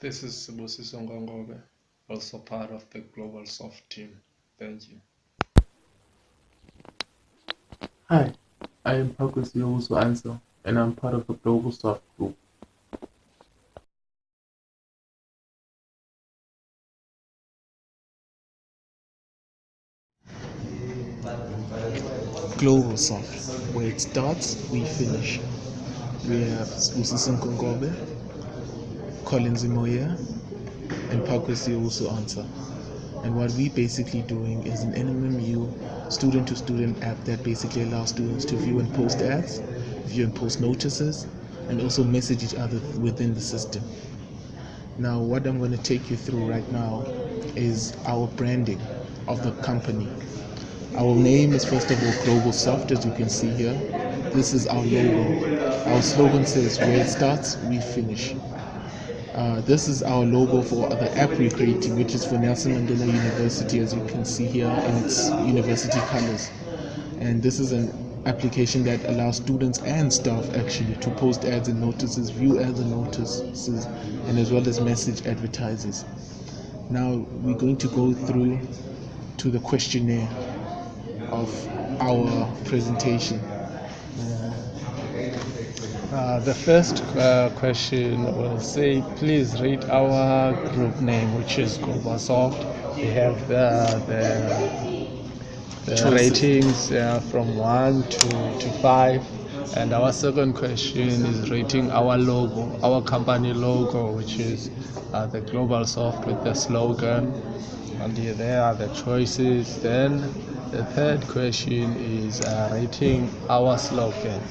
This is Sibusiso Ngongobe, also part of the Global Soft team. Thank you. Hi, I am SGU1000 Assignment, and I'm part of the Global Soft group. Global Soft, where it starts, we finish. We have Sibusiso Ngongobe, Collins Imoya, and Pakwesi also answer. And what we're basically doing is an NMMU student-to-student app that basically allows students to view and post ads, view and post notices, and also message each other within the system. Now, what I'm going to take you through right now is our branding of the company. Our name is first of all Global Soft, as you can see here. This is our logo. Our slogan says, where it starts, we finish. This is our logo for the app we're creating, which is for Nelson Mandela University, as you can see here in its university colors. And this is an application that allows students and staff actually to post ads and notices, view ads and notices, and as well as message advertisers. Now we're going to go through to the questionnaire of our presentation. The first question will say, please rate our group name, which is Global Soft. We have the ratings from 1 to 5. And our second question is rating our logo, our company logo, which is the Global Soft with the slogan. And there are the choices. Then the third question is rating our slogan,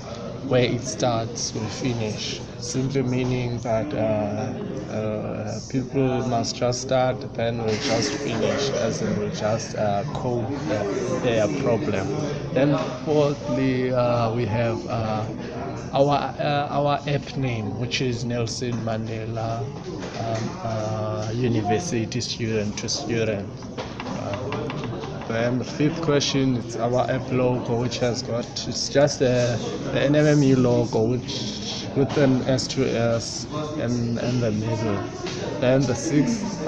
where it starts, we finish. Simply meaning that people must just start, then we just finish, as in we just code their problem. Then fourthly, we have our app name, which is Nelson Mandela University student to student. Then the fifth question is our app logo, which has got, it's just the NMMU logo, which with an S2S in the middle. Then the sixth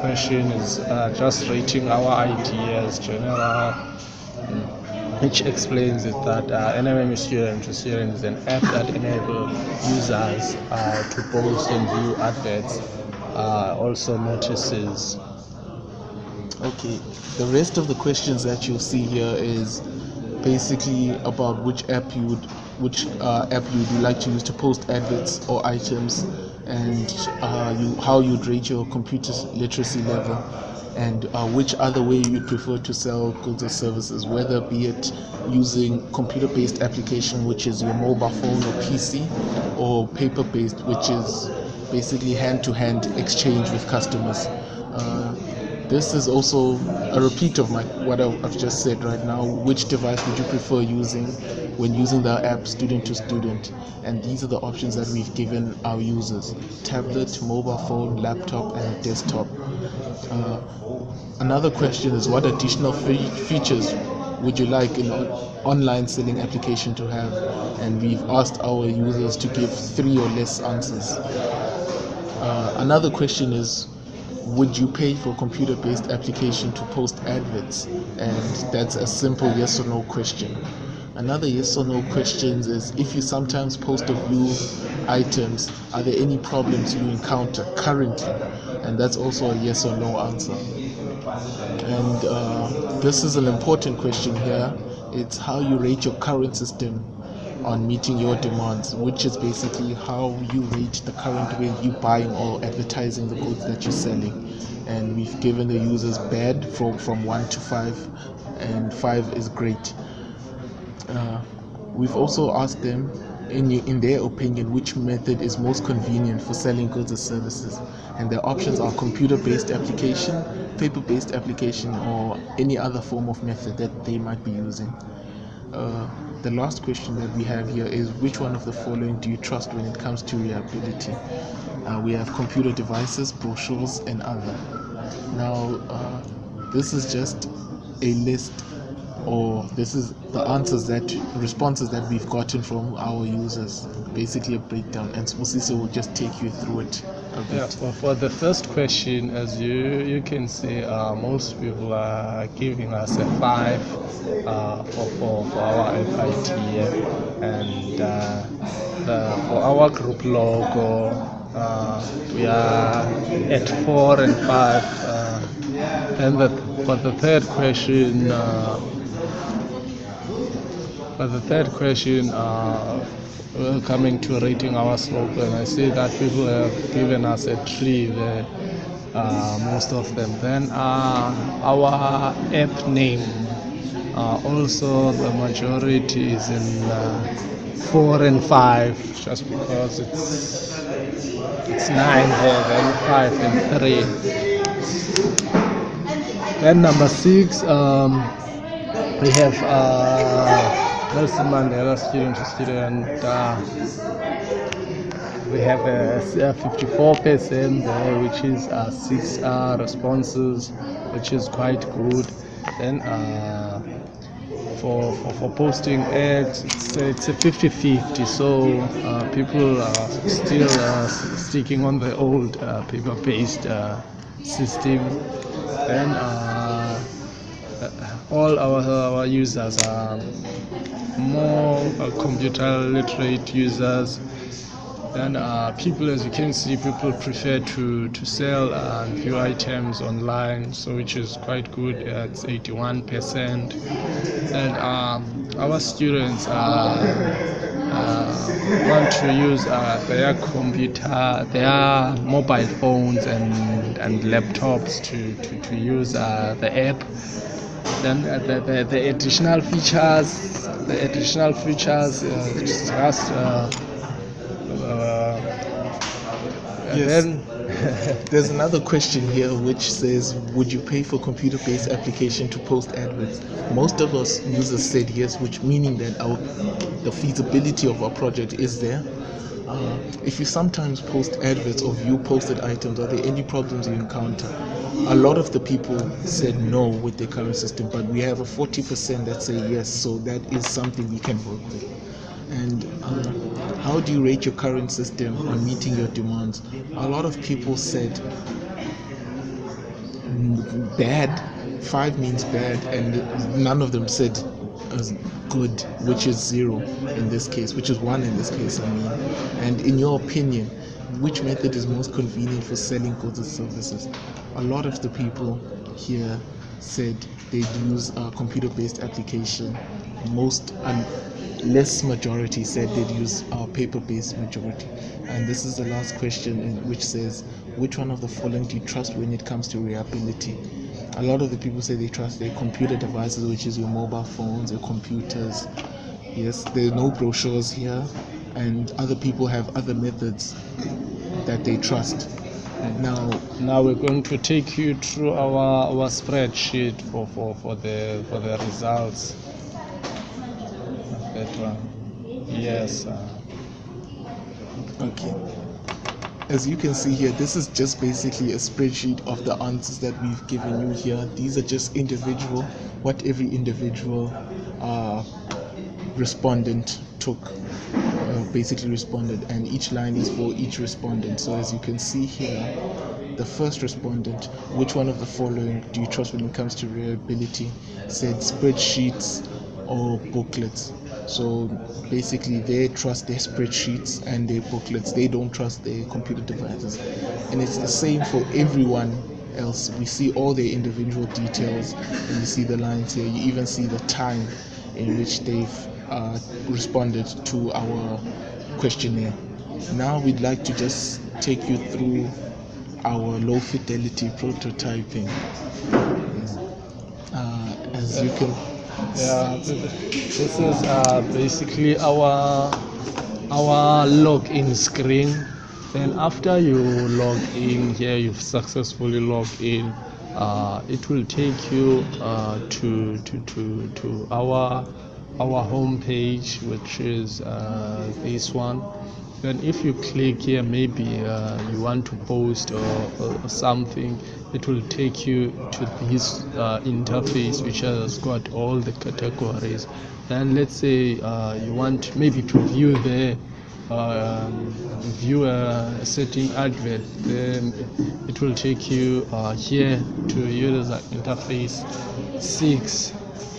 question is just rating our ideas general, which explains it that NMMU student to student is an app that enables users to post and view adverts, also notices. Okay, the rest of the questions that you'll see here is basically about which app you would like to use to post adverts or items, and how you'd rate your computer literacy level, and which other way you'd prefer to sell goods or services, whether be it using computer-based application, which is your mobile phone or PC, or paper-based, which is basically hand-to-hand exchange with customers. This is also a repeat of what I've just said right now. Which device would you prefer using when using the app student to student? And these are the options that we've given our users: tablet, mobile phone, laptop, and desktop. Another question is, what additional features would you like in an online selling application to have? And we've asked our users to give 3 or less answers. Another question is, would you pay for a computer-based application to post adverts? And that's a simple yes or no question. Another yes or no question is, if you sometimes post or view items, are there any problems you encounter currently? And that's also a yes or no answer. And this is an important question here. It's how you rate your current system on meeting your demands, which is basically how you rate the current way you buying or advertising the goods that you're selling. And we've given the users bad from 1 to 5, and 5 is great. We've also asked them, in their opinion, which method is most convenient for selling goods or services. And their options are computer-based application, paper-based application, or any other form of method that they might be using. The last question that we have here is, which one of the following do you trust when it comes to reliability? We have computer devices, brochures, and other. Now, this is just a list or this is the responses that we've gotten from our users. Basically a breakdown, and Spusiso will just take you through it a bit. Yeah, for the first question, as you can see, most people are giving us a 5 for our FIT, and for our group logo, we are at 4 and 5. And for the third question, we're coming to rating our slogan. I see that people have given us a 3 there, most of them. Then our app name, also the majority is in 4 and 5, just because it's 9 there, then 5 and 3. Then number 6, we have Nelson Mandela student to student. We have a 54% there, which is 6 responses, which is quite good. Then for posting ads, it's a 50-50. So people are still sticking on the old paper-based system. Then all our users are more computer literate users. Then people, as you can see, people prefer to sell and view items online, so which is quite good. It's 81%. And our students want to use their computer, their mobile phones and laptops to use the app. Then the additional features, just Yes. then There's another question here which says, would you pay for computer-based application to post adverts? Most of us users said yes, which meaning that the feasibility of our project is there. If you sometimes post adverts or view posted items, are there any problems you encounter? A lot of the people said no with the current system, but we have a 40% that say yes, so that is something we can work with. And how do you rate your current system on meeting your demands? A lot of people said bad. 5 means bad, and none of them said good, which is 0 in this case, which is 1 in this case, I mean. And in your opinion, which method is most convenient for selling goods and services? A lot of the people here said they'd use a computer-based application. Less majority said they'd use a paper-based majority. And this is the last question, which says, which one of the following do you trust when it comes to reliability? A lot of the people say they trust their computer devices, which is your mobile phones, your computers. Yes, there's no brochures here, and other people have other methods that they trust. Now we're going to take you through our spreadsheet for the results. That one. Yes. Okay. As you can see here, this is just basically a spreadsheet of the answers that we've given you here. These are just what every individual respondent took, basically responded, and each line is for each respondent. So as you can see here, the first respondent, which one of the following do you trust when it comes to reliability, said spreadsheets or booklets. So basically they trust their spreadsheets and their booklets. They don't trust their computer devices. And it's the same for everyone else. We see all their individual details, and you see the lines here. You even see the time in which they've responded to our questionnaire. Now we'd like to just take you through our low fidelity prototyping. As you can this is basically our login screen. Then after you log in here, you've successfully logged in, it will take you to our home page, which is this one. Then if you click here, maybe you want to post or something, it will take you to this interface which has got all the categories. Then let's say you want maybe to view view a certain advert, then it will take you here to user interface 6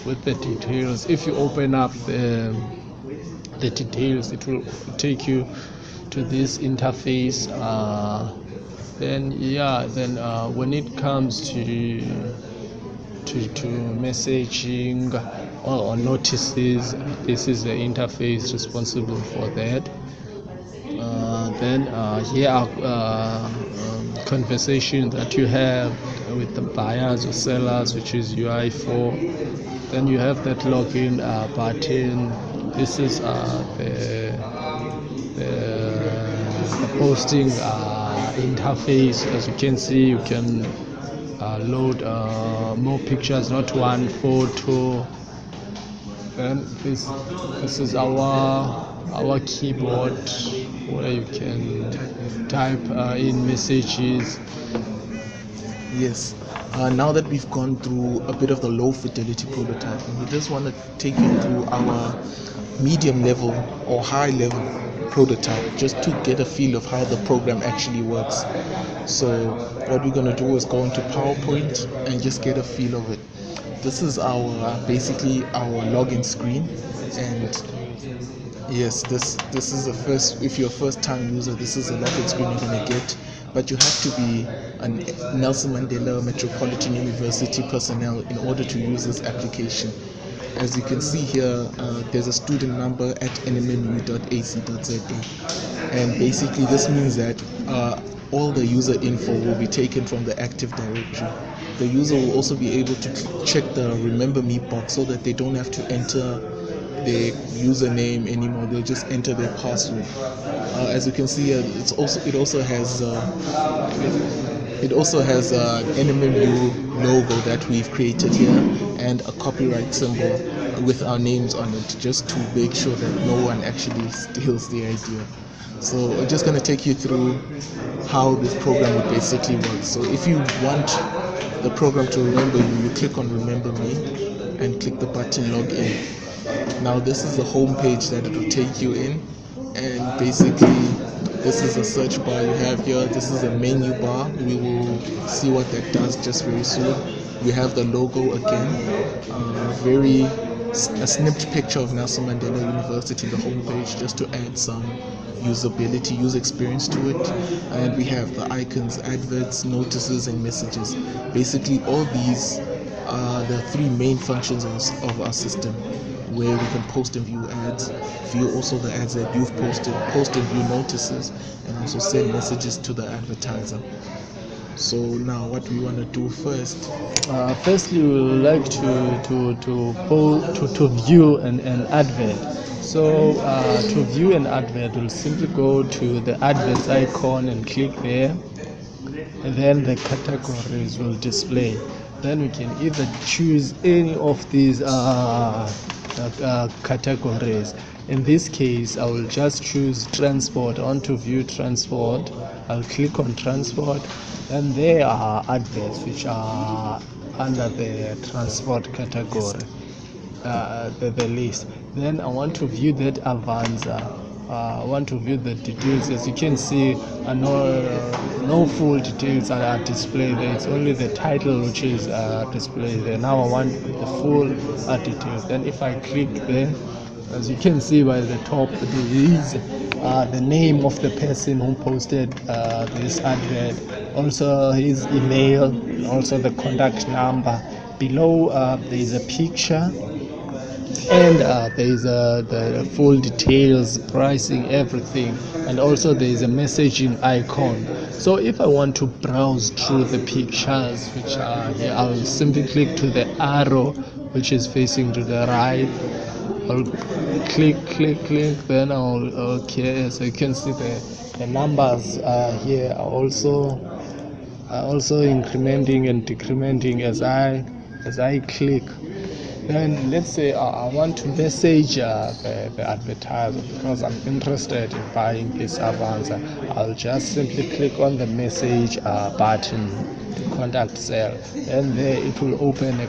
with the details. If you open up the details, it will take you to this interface. Then when it comes to messaging or notices, this is the interface responsible for that. Then here are conversation that you have with the buyers or sellers, which is UI4. Then you have that login button. This is the posting interface. As you can see, you can load more pictures, not one photo. And this is our keyboard where you can type in messages. Yes. Now that we've gone through a bit of the low fidelity prototyping, we just want to take you through our medium level or high level prototype, just to get a feel of how the program actually works. So what we're going to do is go into PowerPoint and just get a feel of it. This is our basically our login screen, and yes, this is the first. If you're a first-time user, this is the login screen you're going to get. But you have to be a Nelson Mandela Metropolitan University personnel in order to use this application. As you can see here, there's a student number at nmmu.ac.za, and basically this means that all the user info will be taken from the Active Directory. The user will also be able to check the Remember Me box so that they don't have to enter their username anymore. They'll just enter their password. As you can see, it also has NMMU logo that we've created here, and a copyright symbol with our names on it, just to make sure that no one actually steals the idea. So we're just going to take you through how this program would basically work. So if you want the program to remember you, you click on Remember Me and click the button Login. Now this is the home page that it will take you in, and basically this is a search bar you have here. This is a menu bar. We will see what that does just very soon. We have the logo again, a snipped picture of Nelson Mandela University, the homepage, just to add some usability, user experience to it. And we have the icons, adverts, notices, and messages. Basically, all these are the three main functions of our system, where we can post and view ads, view also the ads that you've posted, post and view notices, and also send messages to the advertiser. So now what we want to do first. Firstly, we would like to view an advert. So to view an advert, we'll simply go to the adverts icon and click there, and then the categories will display. Then we can either choose any of these categories. In this case, I will just choose transport. I want to view transport. I'll click on transport, and there are adverts which are under the transport category, the list. Then I want to view that Avanza. I want to view the details. As you can see, no full details are displayed there. It's only the title which is displayed there. Now I want the full details. Then if I click there, as you can see by the top, there is the name of the person who posted this advert, also his email, and also the contact number. Below there is a picture, and there is the full details, pricing, everything, and also there is a messaging icon. So if I want to browse through the pictures which are here, I'll simply click to the arrow which is facing to the right. I'll click, then okay, so you can see the numbers here are also incrementing and decrementing as I click. Then let's say I want to message the advertiser because I'm interested in buying this Avanza. I'll just simply click on the message button to contact sell, and there it will open a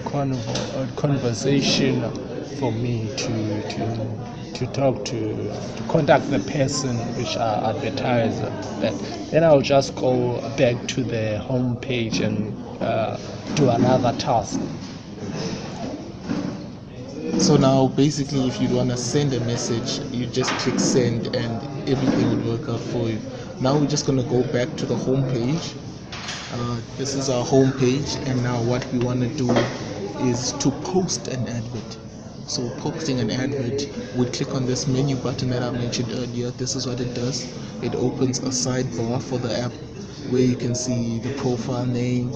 conversation for me to talk to contact the person which advertiser. Then I'll just go back to the home page and do another task. So now basically if you want to send a message, you just click send and everything would work out for you. Now we're just going to go back to the home page. This is our home page, and now what we want to do is to post an advert. So posting an advert, we click on this menu button that I mentioned earlier. This is what it does. It opens a sidebar for the app where you can see the profile name,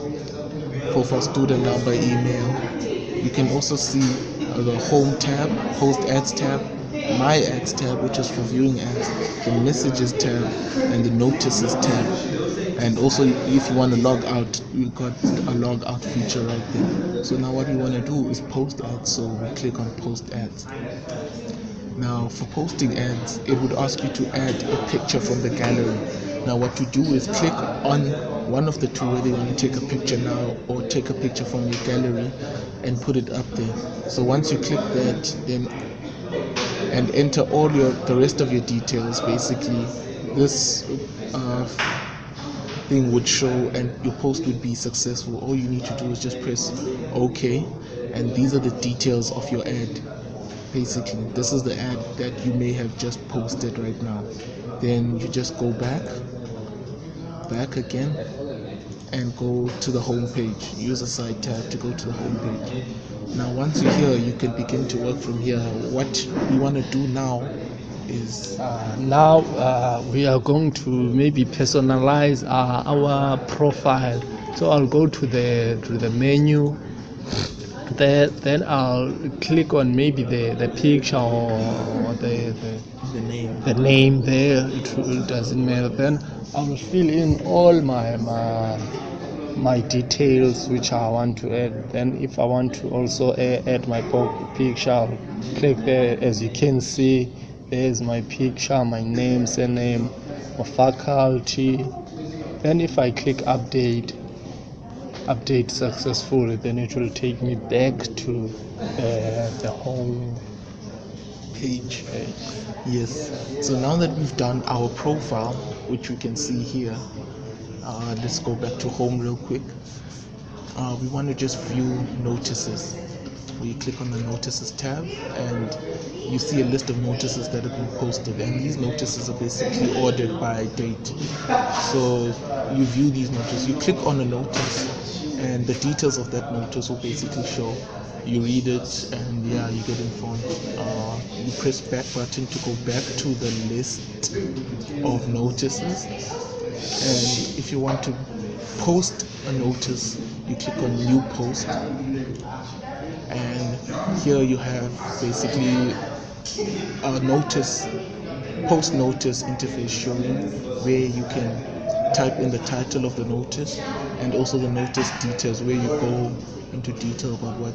profile student number, email. You can also see the home tab, post ads tab, my ads tab, which is for viewing ads, the messages tab, and the notices tab. And also if you want to log out, we've got a log out feature right there. So now what we want to do is post ads, so we click on post ads. Now for posting ads, it would ask you to add a picture from the gallery. Now what you do is click on one of the two, whether you want to take a picture now or take a picture from your gallery and put it up there. So once you click that, then and enter all the rest of your details, basically this thing would show and your post would be successful. All you need to do is just press OK, and these are the details of your ad. Basically this is the ad that you may have just posted right now. Then you just go back again and go to the home page. Use a side tab to go to the home page. Now once you're here, you can begin to work from here. What we want to do now is we are going to maybe personalize our profile. So I'll go to the menu. Then I'll click on maybe the picture or the name there. It doesn't matter. Then I will fill in all my details which I want to add. Then if I want to also add my picture, I'll click there. As you can see, there's my picture, my name, surname, my faculty. Then if I click update successfully, then it will take me back to the home page. Yes, so now that we've done our profile, which we can see here, let's go back to home real quick. We want to just view notices. We click on the notices tab and you see a list of notices that have been posted, and these notices are basically ordered by date. So you view these notices, you click on a notice and the details of that notice will basically show. You read it and yeah, you get informed. You press back button to go back to the list of notices, and if you want to post a notice, you click on new post, and here you have basically a post notice interface showing where you can type in the title of the notice and also the notice details, where you go into detail about what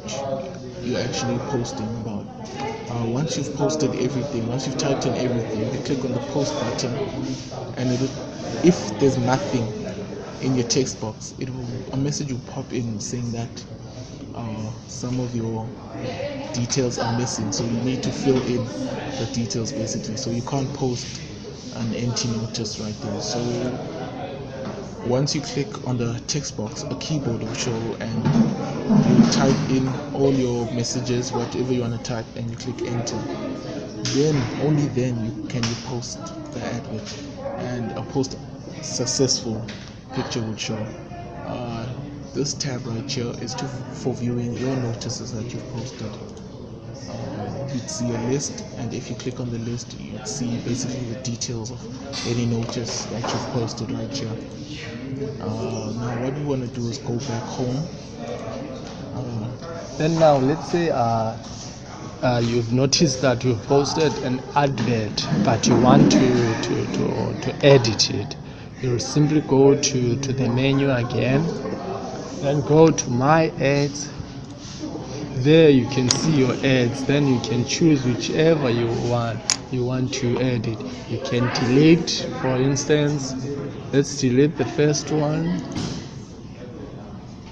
you're actually posting about. Once you've posted everything, once you've typed in everything, you click on the post button, and if there's nothing in your text box, a message will pop in saying that some of your details are missing, so you need to fill in the details basically. So you can't post an empty notice right there. So once you click on the text box, a keyboard will show and you type in all your messages, whatever you want to type, and you click enter. Then only then can you post the advert, and a post successful picture will show. This tab right here is for viewing your notices that you've posted. You'd see a list, and if you click on the list, you'd see basically the details of any notice that you've posted right here. Now what we want to do is go back home. Then now let's say you've noticed that you've posted an advert, but you want to edit it. You'll simply go to the menu again, then go to my ads, there you can see your ads. Then you can choose whichever you want to edit. You can delete, for instance, let's delete the first one.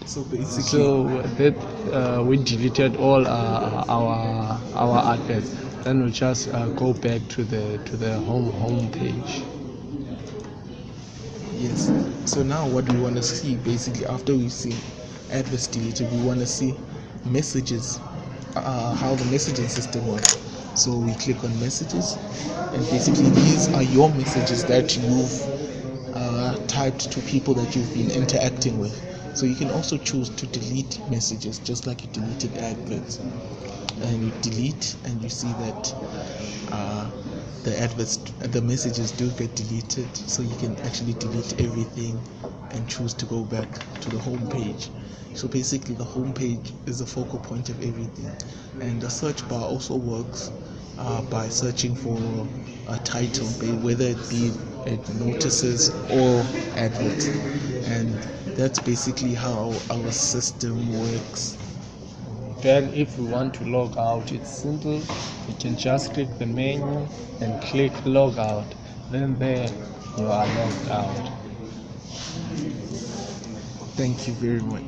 So basically, So that we deleted all our adverts. Then we just go back to the home page. yes. So now what we want to see, basically, after we've seen adverts deleted, we want to see messages, how the messaging system works. So we click on messages, and basically these are your messages that you've typed to people that you've been interacting with. So you can also choose to delete messages, just like you deleted adverts. And you delete, and you see that the messages do get deleted. So you can actually delete everything and choose to go back to the home page. So basically, the home page is the focal point of everything, and the search bar also works by searching for a title, whether it be notices or adverts, and that's basically how our system works. Then if we want to log out, it's simple. You can just click the menu and click log out. Then there you are logged out. Thank you very much.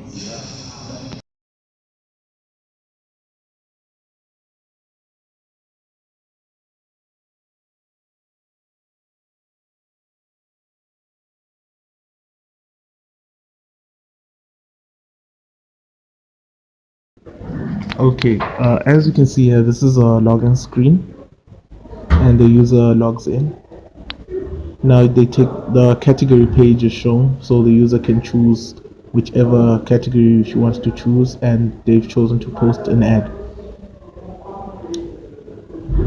Okay, as you can see here, this is a login screen and the user logs in. Now they take the category page is shown, so the user can choose whichever category she wants to choose, and they've chosen to post an ad.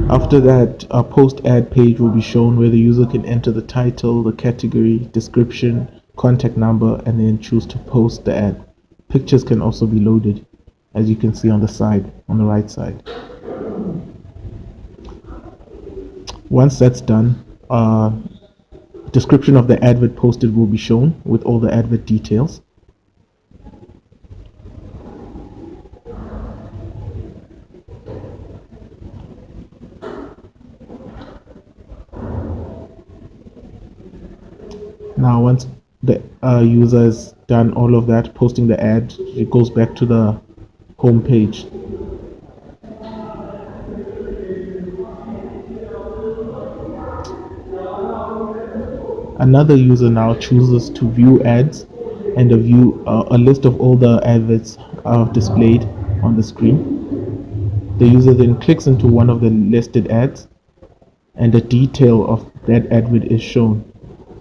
After that, a post ad page will be shown where the user can enter the title, the category, description, contact number, and then choose to post the ad. Pictures can also be loaded, as you can see on the side, on the right side. Once that's done, description of the advert posted will be shown with all the advert details. Now once the user has done all of that, posting the ad, it goes back to the home page. Another user now chooses to view ads, and a list of all the adverts are displayed on the screen. The user then clicks into one of the listed ads, and the detail of that advert is shown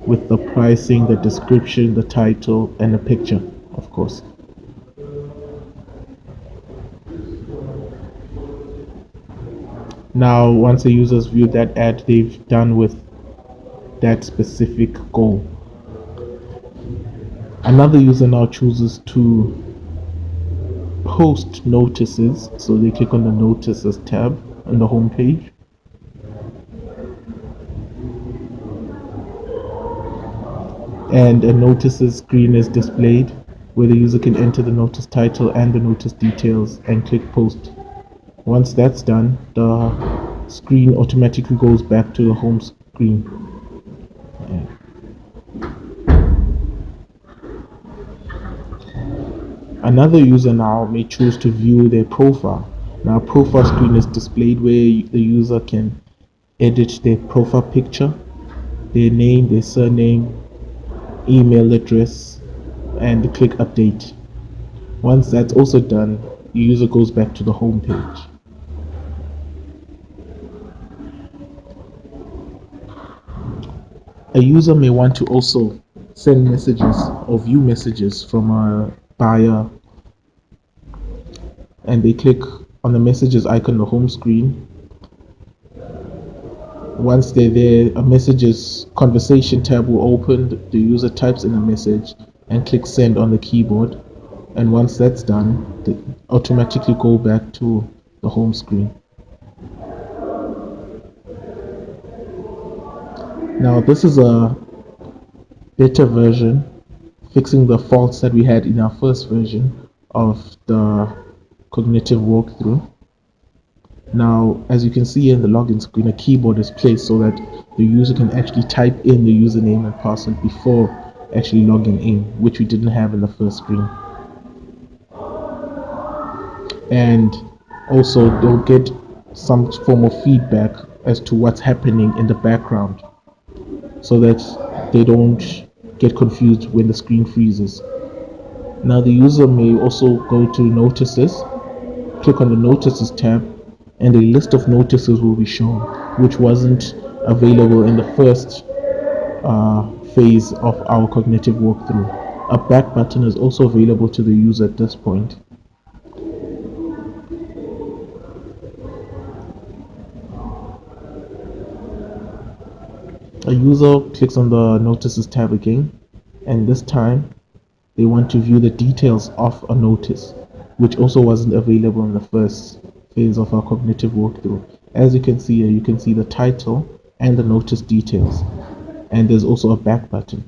with the pricing, the description, the title, and a picture, of course. Now, once the users view that ad, they've done with that specific goal. Another user now chooses to post notices, so they click on the notices tab on the home page. And a notices screen is displayed where the user can enter the notice title and the notice details and click post. Once that's done, the screen automatically goes back to the home screen. Another user now may choose to view their profile. Now, profile screen is displayed where the user can edit their profile picture, their name, their surname, email address, and click update. Once that's also done, the user goes back to the home page. A user may want to also send messages or view messages from a buyer, and they click on the messages icon on the home screen. Once they're there, a messages conversation tab will open. The user types in a message and clicks send on the keyboard, and once that's done, they automatically go back to the home screen. Now this is a better version, fixing the faults that we had in our first version of the cognitive walkthrough. Now, as you can see in the login screen, a keyboard is placed so that the user can actually type in the username and password before actually logging in, which we didn't have in the first screen. And also they'll get some form of feedback as to what's happening in the background so that they don't get confused when the screen freezes. Now the user may also go to notices, click on the notices tab, and a list of notices will be shown, which wasn't available in the first phase of our cognitive walkthrough. A back button is also available to the user at this point. A user clicks on the notices tab again, and this time they want to view the details of a notice, which also wasn't available in the first phase of our cognitive walkthrough. As you can see here, you can see the title and the notice details, and there's also a back button.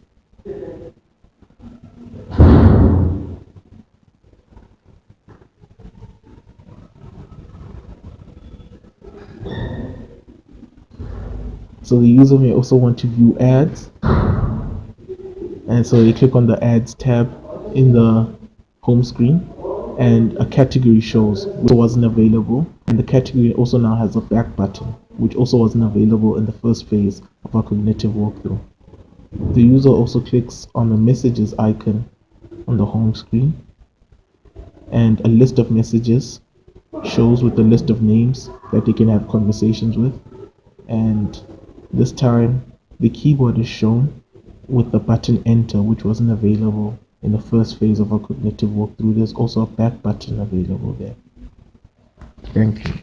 So the user may also want to view ads, and so they click on the ads tab in the home screen, and a category shows which wasn't available, and the category also now has a back button which also wasn't available in the first phase of our cognitive walkthrough. The user also clicks on the messages icon on the home screen, and a list of messages shows with a list of names that they can have conversations with, and this time the keyboard is shown with the button enter, which wasn't available in the first phase of our cognitive walkthrough. There's also a back button available there. Thank you.